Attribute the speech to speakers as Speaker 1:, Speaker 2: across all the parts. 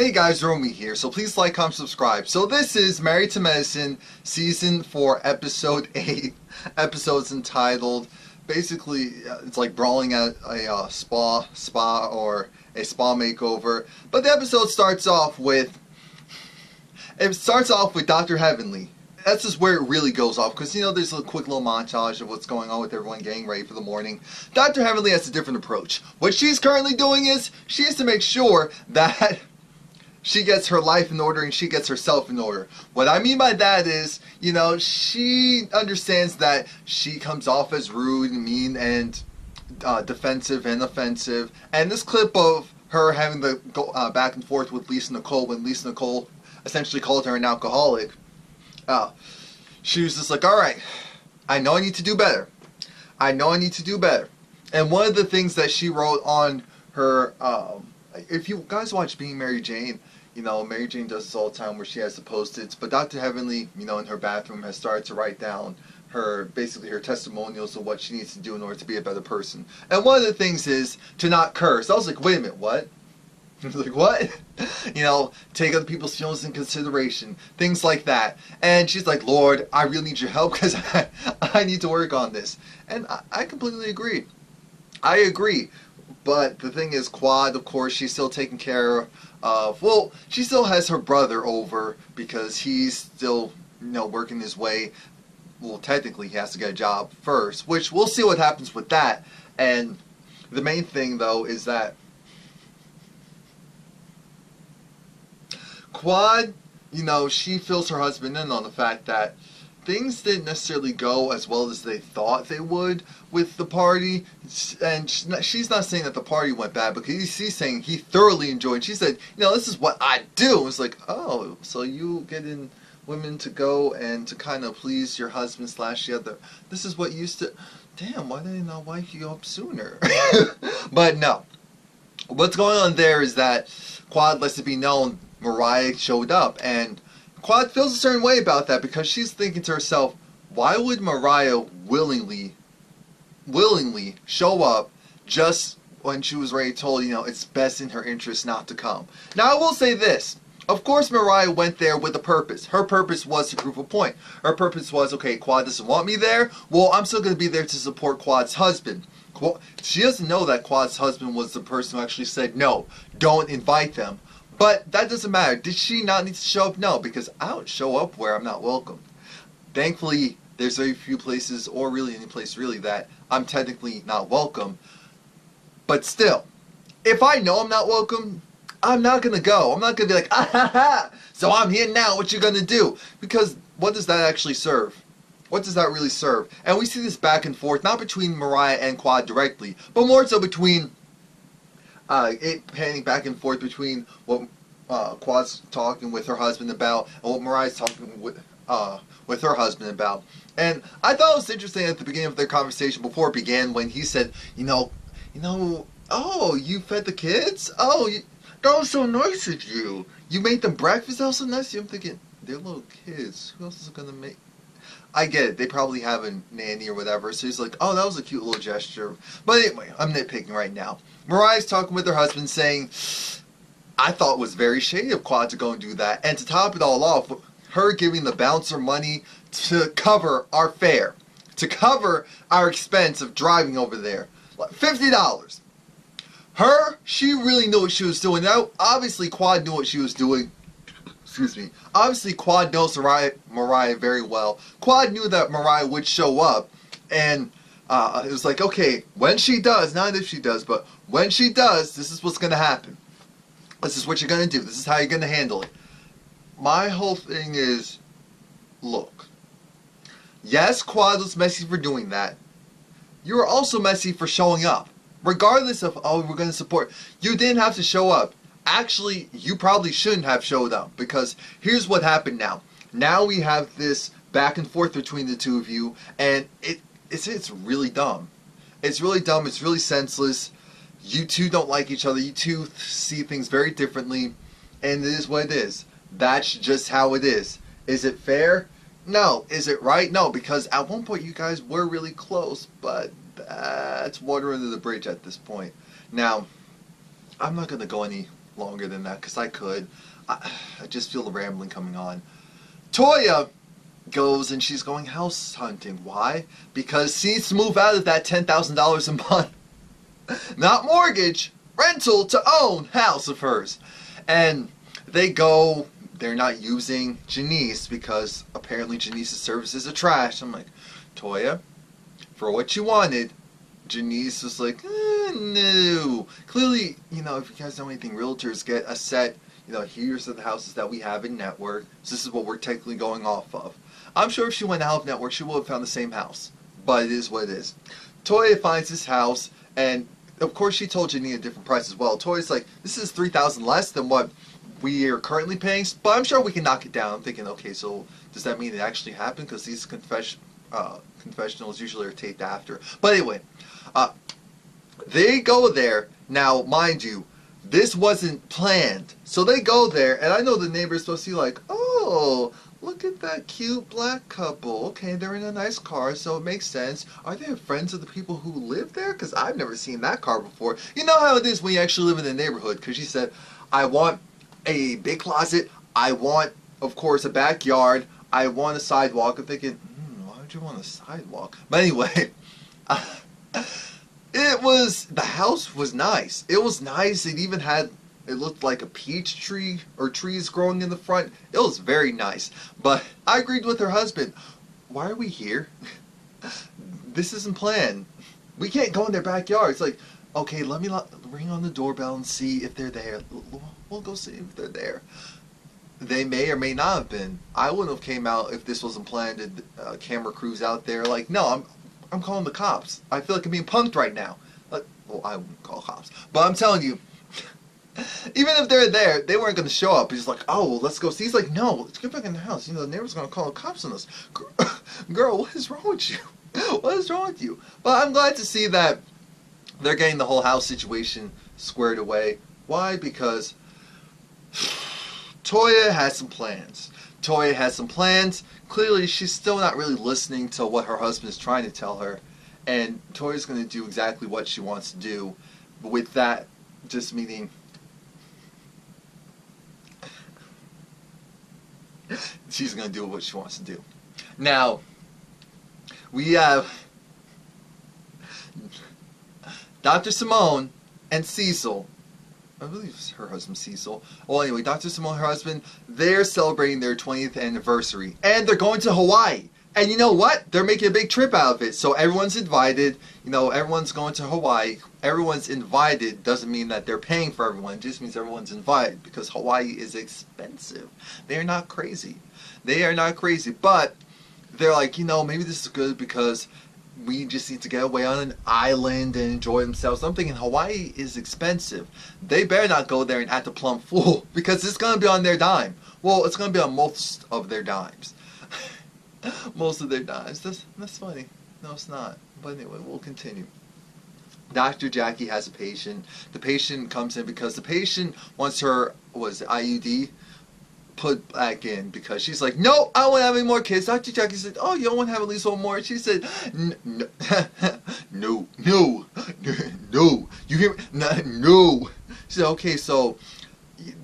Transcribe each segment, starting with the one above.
Speaker 1: Hey guys, Romie here, so please like, comment, subscribe. So this is Married to Medicine, Season 4, Episode 8. Episode's entitled, basically, it's like brawling at a spa or a spa makeover. But the episode starts off with Dr. Heavenly. That's just where it really goes off, because, you know, there's a quick little montage of what's going on with everyone getting ready for the morning. Dr. Heavenly has a different approach. What she's currently doing is, she has to make sure that she gets her life in order and she gets herself in order. What I mean by that is, you know, she understands that she comes off as rude and mean and defensive and offensive. And this clip of her having to go back and forth with Lisa Nicole when Lisa Nicole essentially called her an alcoholic, she was just like, alright, I know I need to do better. I know I need to do better. And one of the things that she wrote on her, if you guys watch Being Mary Jane, you know, Mary Jane does this all the time where she has the post-its, but Dr. Heavenly, you know, in her bathroom has started to write down basically her testimonials of what she needs to do in order to be a better person. And one of the things is to not curse. I was like, wait a minute, what? I was like, what? You know, take other people's feelings in consideration. Things like that. And she's like, Lord, I really need your help because I need to work on this. And I completely agree. I agree. But the thing is, Quad, of course, she's still taking care of, well, she still has her brother over because he's still, you know, working his way. Well, technically, he has to get a job first, which we'll see what happens with that. And the main thing, though, is that Quad, you know, she fills her husband in on the fact that things didn't necessarily go as well as they thought they would with the party. And she's not saying that the party went bad, because she's saying he thoroughly enjoyed. She said, you know, this is what I do. It's like, oh, so you get in women to go and to kind of please your husband / the other. This is what you used to. Damn, why did I not wife you up sooner? But no. What's going on there is that Quad lets it be known Mariah showed up, and Quad feels a certain way about that because she's thinking to herself, why would Mariah willingly show up just when she was already told, you know, it's best in her interest not to come. Now I will say this, of course Mariah went there with a purpose. Her purpose was to prove a point. Her purpose was, okay, Quad doesn't want me there, well, I'm still going to be there to support Quad's husband. She doesn't know that Quad's husband was the person who actually said, no, don't invite them. But that doesn't matter. Did she not need to show up? No, because I don't show up where I'm not welcome. Thankfully, there's very few places, or really any place really, that I'm technically not welcome. But still, if I know I'm not welcome, I'm not going to go. I'm not going to be like, ah ha ha, so I'm here now, what you going to do? Because what does that actually serve? What does that really serve? And we see this back and forth, not between Mariah and Quad directly, but more so between it panning back and forth between what Quad's talking with her husband about and what Mariah's talking with her husband about. And I thought it was interesting at the beginning of their conversation before it began when he said, you know, oh, you fed the kids? Oh, that was so nice of you. You made them breakfast? That was so nice of you. I'm thinking, they're little kids. Who else is going to make? I get it. They probably have a nanny or whatever. So he's like, oh, that was a cute little gesture. But anyway, I'm nitpicking right now. Mariah's talking with her husband saying, I thought it was very shady of Quad to go and do that. And to top it all off, her giving the bouncer money to cover our fare. To cover our expense of driving over there. Like $50. She really knew what she was doing. Now, obviously, Quad knew what she was doing. Excuse me. Obviously, Quad knows Mariah very well. Quad knew that Mariah would show up, and it was like, okay, when she does, not if she does, but when she does, this is what's going to happen. This is what you're going to do. This is how you're going to handle it. My whole thing is, look, yes, Quad was messy for doing that. You were also messy for showing up. Regardless of, oh, we're going to support, you didn't have to show up. Actually, you probably shouldn't have showed up, because here's what happened now. Now we have this back and forth between the two of you, and it's really dumb. It's really dumb. It's really senseless. You two don't like each other. You two see things very differently, and it is what it is. That's just how it is. Is it fair? No. Is it right? No, because at one point you guys were really close, but that's water under the bridge at this point. Now, I'm not going to go any longer than that because I could. I just feel the rambling coming on. Toya goes and she's going house hunting. Why? Because she needs to move out of that $10,000 a month. Not mortgage, rental to own house of hers. And they go, they're not using Janice because apparently Janice's services are trash. I'm like, Toya, for what you wanted, Janice was like, no. Clearly, you know, if you guys know anything, realtors get a set, you know, here's the houses that we have in network. So this is what we're technically going off of. I'm sure if she went out of network, she would have found the same house. But it is what it is. Toya finds this house, and of course she told Janine a different price as well. Toya's like, this is $3,000 less than what we are currently paying, but I'm sure we can knock it down. I'm thinking, okay, so does that mean it actually happened? Because these confessionals usually are taped after. But anyway, they go there. Now, mind you, this wasn't planned. So they go there, and I know the neighbor's supposed to be like, oh, look at that cute black couple. Okay, they're in a nice car, so it makes sense. Are they friends of the people who live there? Because I've never seen that car before. You know how it is when you actually live in the neighborhood. Because she said, I want a big closet. I want, of course, a backyard. I want a sidewalk. I'm thinking, why would you want a sidewalk? But anyway, the house was nice. It was nice. It even had, it looked like a peach tree or trees growing in the front. It was very nice. But I agreed with her husband. Why are we here? This isn't planned. We can't go in their backyard. It's like, okay, let me ring on the doorbell and see if they're there. We'll go see if they're there. They may or may not have been. I wouldn't have came out if this wasn't planned. And camera crews out there like, no, I'm calling the cops. I feel like I'm being punked right now. Like, well, I wouldn't call cops, but I'm telling you, even if they're there, they weren't going to show up. He's like, oh, well, let's go see. He's like, no, let's get back in the house. You know, the neighbor's going to call the cops on us. Girl, what is wrong with you? What is wrong with you? But I'm glad to see that they're getting the whole house situation squared away. Why? Because Toya has some plans. Toya has some plans. Clearly, she's still not really listening to what her husband is trying to tell her. And Toya's going to do exactly what she wants to do. But with that, just meaning she's going to do what she wants to do. Now, we have Dr. Simone and Cecil. I believe it's her husband, Cecil. Well, anyway, Dr. Simone, her husband, they're celebrating their 20th anniversary. And they're going to Hawaii. And you know what? They're making a big trip out of it. So everyone's invited. You know, everyone's going to Hawaii. Everyone's invited doesn't mean that they're paying for everyone. It just means everyone's invited. Because Hawaii is expensive. They're not crazy. They are not crazy. But they're like, you know, maybe this is good because we just need to get away on an island and enjoy themselves. I'm thinking Hawaii is expensive. They better not go there and act a plumb fool because it's going to be on their dime. Well, it's going to be on most of their dimes. Most of their dimes. That's funny. No, it's not. But anyway, we'll continue. Dr. Jackie has a patient. The patient comes in because the patient wants her, IUD put back in because she's like, no, I don't want to have any more kids. Dr. Jackie said, oh, you don't want to have at least one more? She said, no, no, you hear me? No. She said, okay, so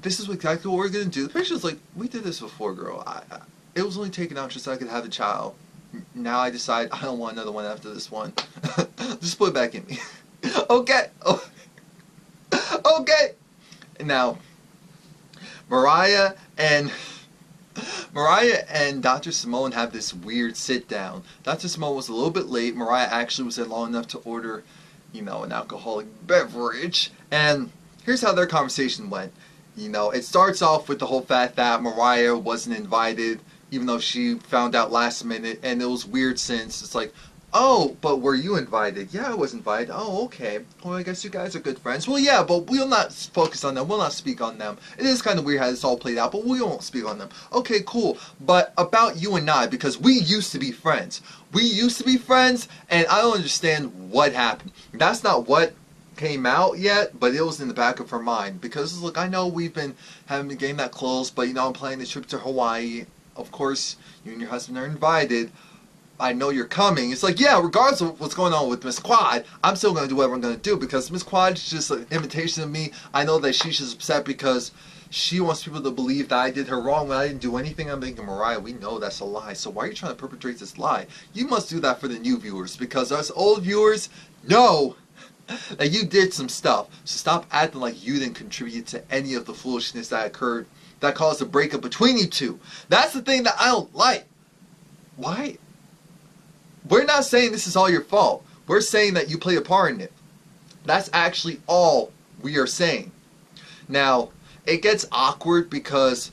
Speaker 1: this is exactly what we're going to do. The patient's like, we did this before, girl. It was only taken out just so I could have a child. Now I decide I don't want another one after this one. Just put it back in me. Okay. Oh. Okay. Now, Mariah and Dr. Simone have this weird sit down. Dr. Simone was a little bit late. Mariah actually was there long enough to order, you know, an alcoholic beverage. And here's how their conversation went. You know, it starts off with the whole fact that Mariah wasn't invited, even though she found out last minute, and it was weird since it's like, oh, but were you invited? Yeah, I was invited. Oh, okay. Well, I guess you guys are good friends. Well, yeah, but we'll not focus on them. We'll not speak on them. It is kind of weird how this all played out, but we won't speak on them. Okay, cool. But about you and I, because we used to be friends. We used to be friends, and I don't understand what happened. That's not what came out yet, but it was in the back of her mind. Because, look, I know we've been having the game that close, but, you know, I'm planning the trip to Hawaii. Of course, you and your husband are invited. I know you're coming. It's like, yeah, regardless of what's going on with Miss Quad, I'm still going to do whatever I'm going to do because Miss Quad is just an imitation of me. I know that she's just upset because she wants people to believe that I did her wrong when I didn't do anything. I'm thinking, Mariah, we know that's a lie. So why are you trying to perpetrate this lie? You must do that for the new viewers because us old viewers know that you did some stuff. So stop acting like you didn't contribute to any of the foolishness that occurred that caused a breakup between you two. That's the thing that I don't like. Why? We're not saying this is all your fault. We're saying that you play a part in it. That's actually all we are saying. Now, it gets awkward because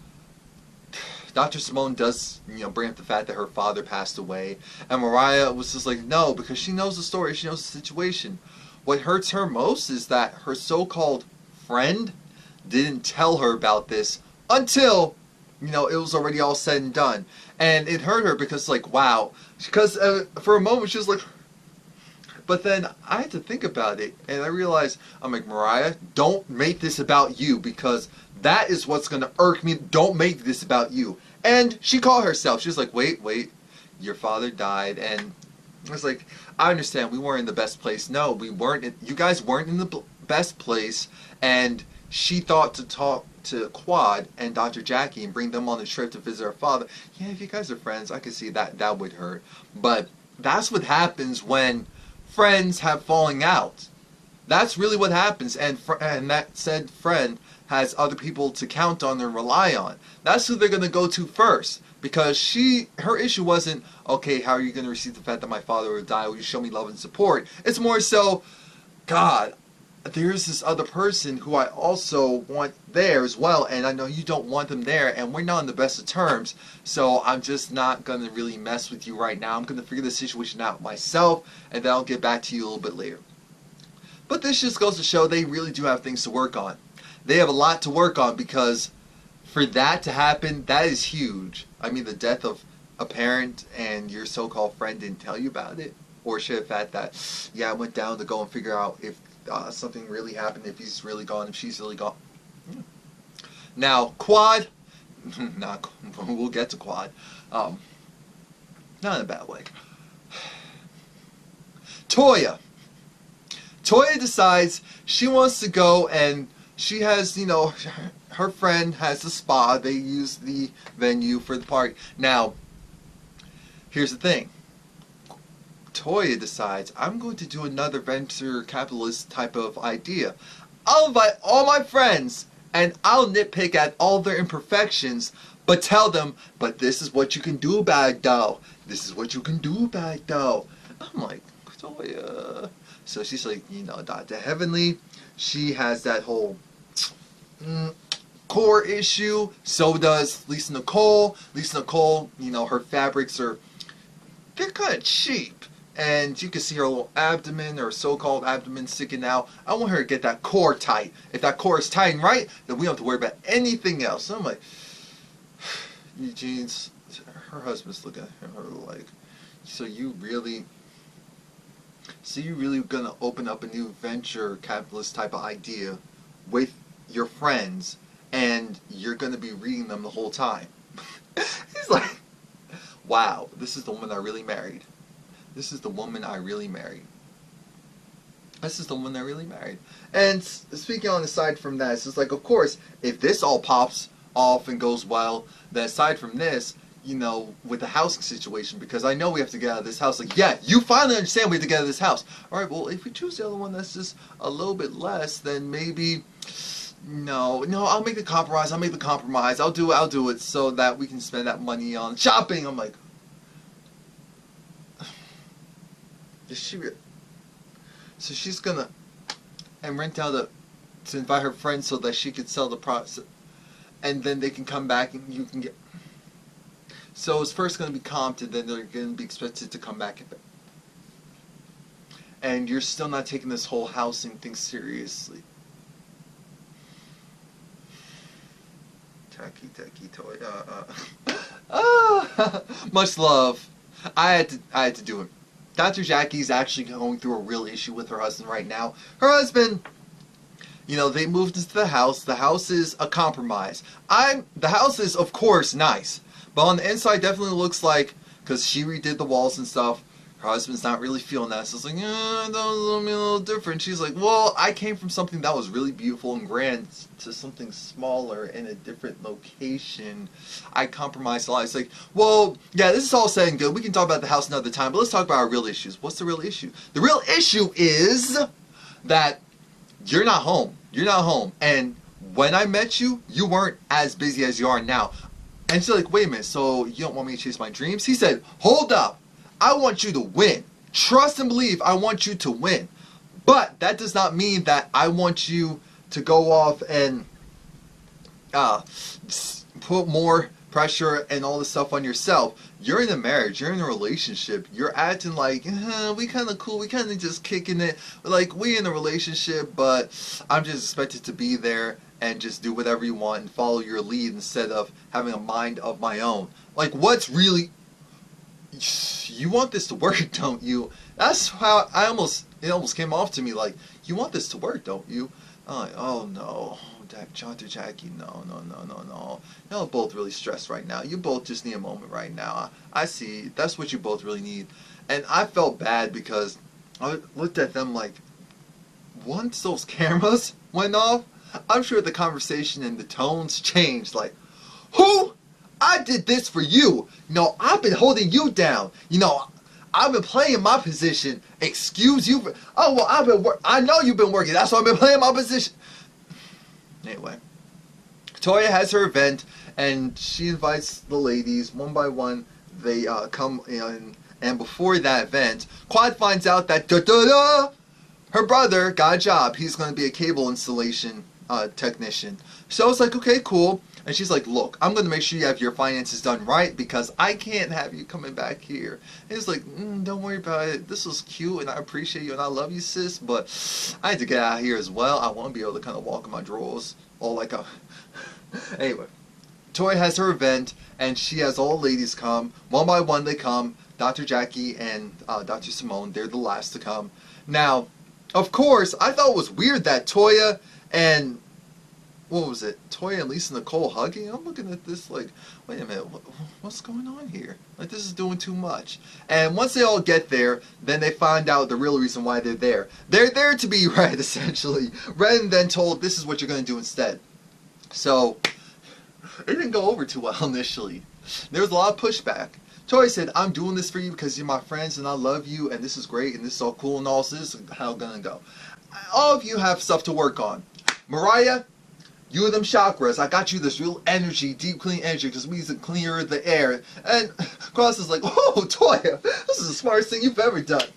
Speaker 1: Dr. Simone does, bring up the fact that her father passed away. And Mariah was just like, no, because she knows the story. She knows the situation. What hurts her most is that her so-called friend didn't tell her about this until, it was already all said and done. And it hurt her because, like, wow. Because for a moment she was like, but then I had to think about it. And I realized, I'm like, Mariah, don't make this about you because that is what's going to irk me. Don't make this about you. And she called herself. She was like, wait, your father died. And I was like, I understand. We weren't in the best place. No, we weren't. You guys weren't in the best place. And she thought to talk to Quad and Dr. Jackie and bring them on the trip to visit her father. Yeah, if you guys are friends, I could see that would hurt. But that's what happens when friends have falling out. That's really what happens. And that said friend has other people to count on and rely on. That's who they're going to go to first. Because her issue wasn't, okay, how are you going to receive the fact that my father will die? Will you show me love and support? It's more so, God, there's this other person who I also want there as well, and I know you don't want them there, and we're not on the best of terms, so I'm just not going to really mess with you right now. I'm going to figure the situation out myself, and then I'll get back to you a little bit later. But this just goes to show they really do have things to work on. They have a lot to work on because for that to happen, that is huge. I mean, the death of a parent and your so-called friend didn't tell you about it, or shit the fact that, yeah, I went down to go and figure out if something really happened, if he's really gone, if she's really gone. Now, Quad, we'll get to Quad, not in a bad way. Toya decides she wants to go, and she has, her friend has the spa. They use the venue for the party. Now, here's the thing. Toya decides, I'm going to do another venture capitalist type of idea. I'll invite all my friends, and I'll nitpick at all their imperfections, but tell them, but this is what you can do about it, though. This is what you can do about it, though. I'm like, Toya. So she's like, Dr. Heavenly, she has that whole core issue. So does Lisa Nicole. Lisa Nicole, her fabrics they're kind of cheap. And you can see her little abdomen, or so-called abdomen, sticking out. I want her to get that core tight. If that core is tight and right, then we don't have to worry about anything else. So I'm like, Eugene's, her husband's looking at her like, so you really gonna open up a new venture capitalist type of idea with your friends, and you're gonna be reading them the whole time? He's like, wow, this is the woman I really married. This is the woman I really married. This is the woman I really married. And speaking on aside from that, it's just like, of course, if this all pops off and goes well, then aside from this, with the housing situation, because I know we have to get out of this house. Like, yeah, you finally understand we have to get out of this house. All right, well, if we choose the other one that's just a little bit less, then maybe, no, I'll make the compromise. I'll do it so that we can spend that money on shopping. I'm like, so she's gonna rent out to invite her friends so that she could sell the product, and then they can come back and you can get. So it's first going to be comped, and then they're going to be expected to come back. And you're still not taking this whole housing thing seriously. Tacky Toya. Much love. I had to do it. Dr. Jackie's actually going through a real issue with her husband right now. Her husband, they moved into the house. The house is a compromise. The house is, of course, nice. But on the inside, definitely looks like because she redid the walls and stuff. Her husband's not really feeling that, so it's like, that was a little different. She's like, well, I came from something that was really beautiful and grand to something smaller in a different location. I compromised a lot. It's like, well, yeah, this is all said and good. We can talk about the house another time, but let's talk about our real issues. What's the real issue? The real issue is that you're not home. You're not home. And when I met you, you weren't as busy as you are now. And she's like, wait a minute, so you don't want me to chase my dreams? He said, hold up. I want you to win. Trust and believe I want you to win. But that does not mean that I want you to go off and put more pressure and all this stuff on yourself. You're in a marriage. You're in a relationship. You're acting like, we kind of cool. We kind of just kicking it. Like, we in a relationship, but I'm just expected to be there and just do whatever you want and follow your lead instead of having a mind of my own. Like, what's really... You want this to work, don't you? That's how it almost came off to me like, you want this to work, don't you? I'm like, oh no, John to Jackie, no. Y'all both really stressed right now. You both just need a moment right now. I see, that's what you both really need. And I felt bad because I looked at them like, once those cameras went off, I'm sure the conversation and the tones changed. Like, who? I did this for you. I've been holding you down. I've been playing my position. Excuse you. Oh, well, I know you've been working. That's why I've been playing my position. Anyway, Toya has her event, and she invites the ladies one by one. They come in, and before that event, Quad finds out that her brother got a job. He's going to be a cable installation technician. So it's like, okay, cool. And she's like, look, I'm going to make sure you have your finances done right because I can't have you coming back here. And he's like, don't worry about it. This was cute and I appreciate you and I love you, sis, but I need to get out of here as well. I want to be able to kind of walk in my drawers all like a... Anyway, Toya has her event and she has all the ladies come. One by one they come. Dr. Jackie and Dr. Simone, they're the last to come. Now, of course, I thought it was weird that Toya and... What was it? Toya and Lisa Nicole hugging? I'm looking at this like, wait a minute, what's going on here? Like, this is doing too much. And once they all get there, then they find out the real reason why they're there. They're there to be right, essentially. Ren then told, this is what you're going to do instead. So, it didn't go over too well initially. There was a lot of pushback. Toya said, I'm doing this for you because you're my friends and I love you and this is great and this is all cool and all, so this is how it's going to go. All of you have stuff to work on. Mariah, you and them chakras, I got you this real energy, deep clean energy, because we need to clear the air. And Cross is like, oh, Toya, this is the smartest thing you've ever done.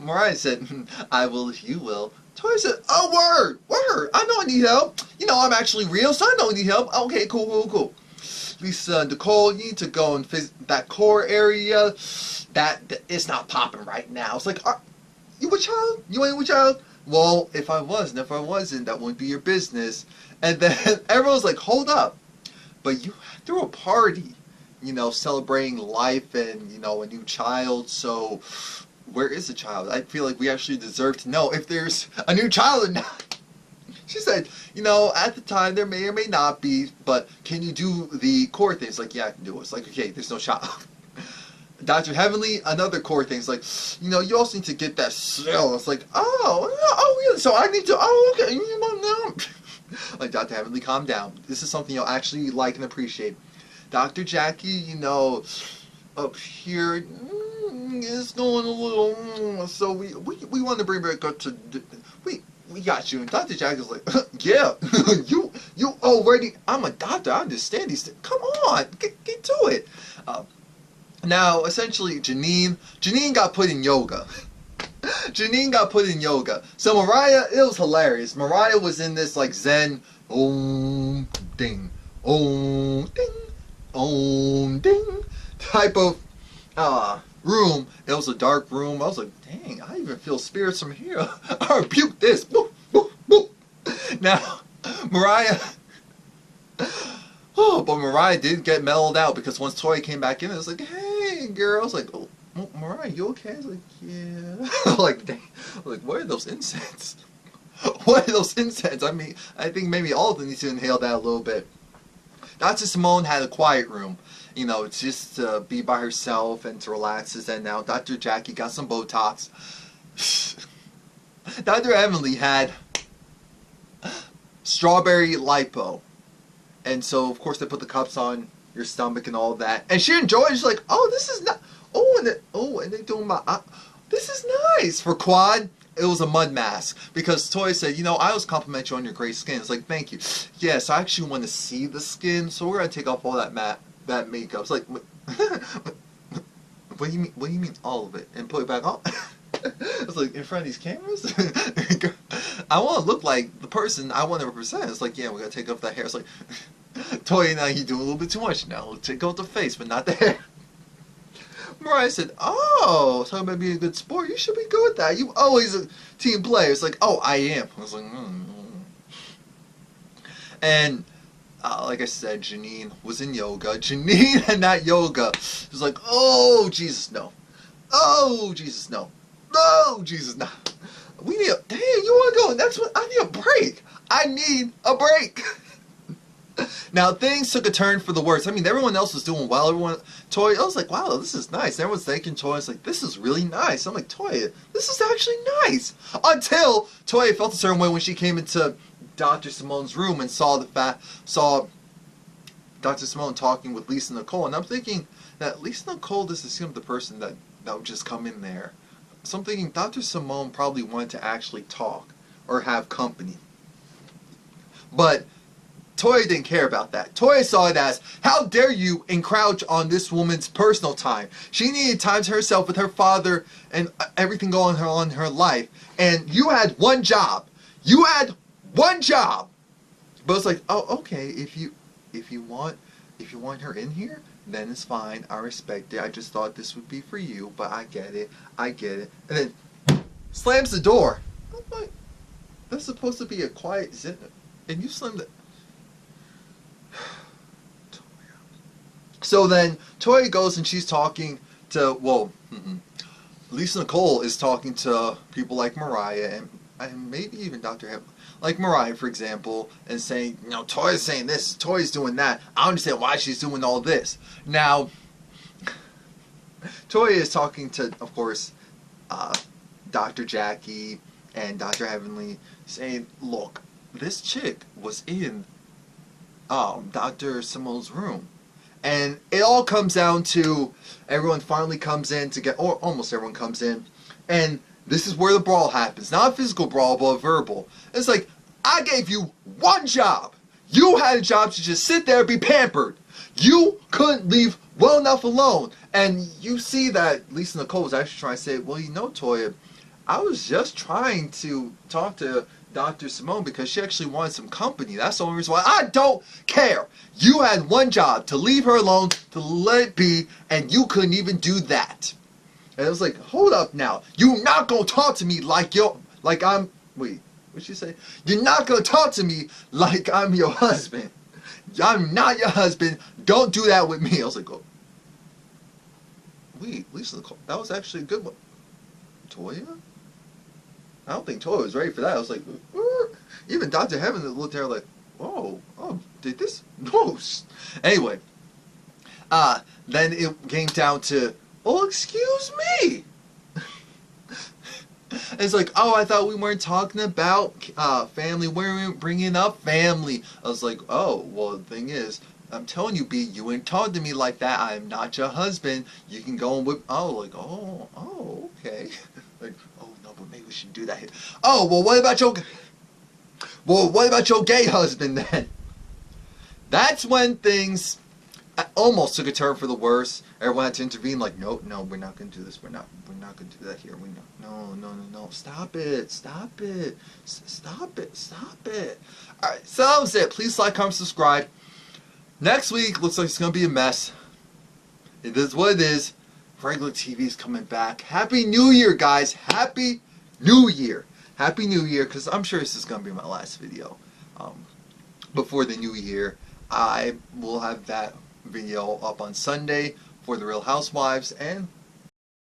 Speaker 1: Mariah said, I will if you will. Toya said, oh, word, I know I need help. I'm actually real, so I know I need help. Okay, cool. Lisa, Nicole, you need to go and visit that core area. That it's not popping right now. It's like, you a child? You ain't a child? Well, if I was, and if I wasn't, that wouldn't be your business. And then everyone's like, hold up. But you threw a party, celebrating life and, a new child. So where is the child? I feel like we actually deserve to know if there's a new child or not. She said, at the time there may or may not be, but can you do the core things? Like, yeah, I can do it. It's like, okay, there's no child. Dr. Heavenly, another core thing. It's like, you also need to get that cell. It's like, really? So I need to, okay, no. Like, Dr. Heavenly, calm down. This is something you'll actually like and appreciate. Dr. Jackie, up here, it's going a little, so we want to bring back up to, we got you. And Dr. Jackie's like, yeah, you already, I'm a doctor, I understand these things. Come on, get to it. Now, essentially, Janine got put in yoga. Janine got put in yoga. So Mariah, it was hilarious. Mariah was in this like Zen, om, ding, ding, type of room. It was a dark room. I was like, dang, I even feel spirits from here. I rebuke this. Boop, boop, boop. Now, Mariah... Oh, but Mariah did get mellowed out because once Toya came back in, it was like, hey, girl. I was like, oh, Mariah, you okay? I was like, yeah. Like, dang. Like, what are those incense? What are those incense? I mean, I think maybe all of them need to inhale that a little bit. Dr. Simone had a quiet room, you know, just to be by herself and to relax. And now Dr. Jackie got some Botox. Dr. Emily had strawberry lipo. And so, of course, they put the cups on your stomach and all that. And she enjoyed it. She's like, oh, this is not... and they doing my... this is nice. For Quad, it was a mud mask. Because Toya said, you know, I always compliment you on your great skin. It's like, thank you. Yes, I actually want to see the skin, so we're going to take off all that makeup. It's like, what do you mean? What do you mean all of it? And put it back on? It's like, in front of these cameras? I want to look like the person I want to represent. It's like, yeah, we're going to take off that hair. It's like, Toya, now you do a little bit too much now. Let's take off the face, but not the hair. Mariah said, oh, talking about being a good sport. You should be good with that. You always a team player. It's like, oh, I am. I was like, And, like I said, Janine was in yoga. Janine and that yoga. It was like, oh, Jesus, no. Oh, Jesus, no. No, Jesus, no. We need damn, you want to go next one? I need a break. I need a break. Now, things took a turn for the worse. I mean, everyone else was doing well. Toya, I was like, wow, this is nice. Everyone's thanking Toya. It's like, this is really nice. I'm like, Toya, this is actually nice. Until Toya felt a certain way when she came into Dr. Simone's room and saw Dr. Simone talking with Lisa Nicole. And I'm thinking that Lisa Nicole doesn't seem the person that would just come in there. So I'm thinking Dr. Simone probably wanted to actually talk or have company. But Toya didn't care about that. Toya saw it as, how dare you encroach on this woman's personal time? She needed time to herself with her father and everything going on in her life. And you had one job. You had one job. But it's like, oh, okay, if you want her in here, then it's fine. I respect it. I just thought this would be for you, but I get it. I get it. And then slams the door. I'm like, that's supposed to be a quiet zit. And you slammed it. So then Toya goes and she's talking to, Lisa Nicole is talking to people like Mariah and maybe even Dr. Heaven. Like Mariah, for example, and saying, you know, Toya's saying this, Toya's doing that. I don't understand why she's doing all this. Now, Toya is talking to, of course, Dr. Jackie and Dr. Heavenly, saying, look, this chick was in Dr. Simone's room. And it all comes down to everyone finally comes in to get, or almost everyone comes in, and this is where the brawl happens. Not a physical brawl, but a verbal. It's like, I gave you one job. You had a job to just sit there and be pampered. You couldn't leave well enough alone. And you see that Lisa Nicole was actually trying to say, well, you know, Toya, I was just trying to talk to Dr. Simone because she actually wanted some company. That's the only reason why. I don't care. You had one job, to leave her alone, to let it be, and you couldn't even do that. And it was like, hold up now. You're not going to talk to me like I'm, wait, what'd she say? You're not going to talk to me like I'm your husband. I'm not your husband. Don't do that with me. I was like, oh. Wait, Lisa, that was actually a good one. Toya? I don't think Toya was ready for that. I was like, even Dr. Heaven looked at her like, whoa, oh, did this? No. Anyway, then it came down to, oh, excuse me. It's like, oh, I thought we weren't talking about family. We weren't bringing up family. I was like, oh, well, the thing is, I'm telling you, B, you ain't talking to me like that. I am not your husband. You can go and whip. Oh, like, oh, okay. Like, oh no, but maybe we shouldn't do that. Oh, well, what about your gay husband then? That's when things almost took a turn for the worse. Everyone had to intervene. Like, no, we're not going to do this. We're not going to do that here. No. Stop it. Stop it. All right, so that was it. Please like, comment, subscribe. Next week looks like it's going to be a mess. It is what it is. Regular TV is coming back. Happy New Year, guys. Happy New Year. Happy New Year, because I'm sure this is going to be my last video before the New Year. I will have that video up on Sunday for The Real Housewives, and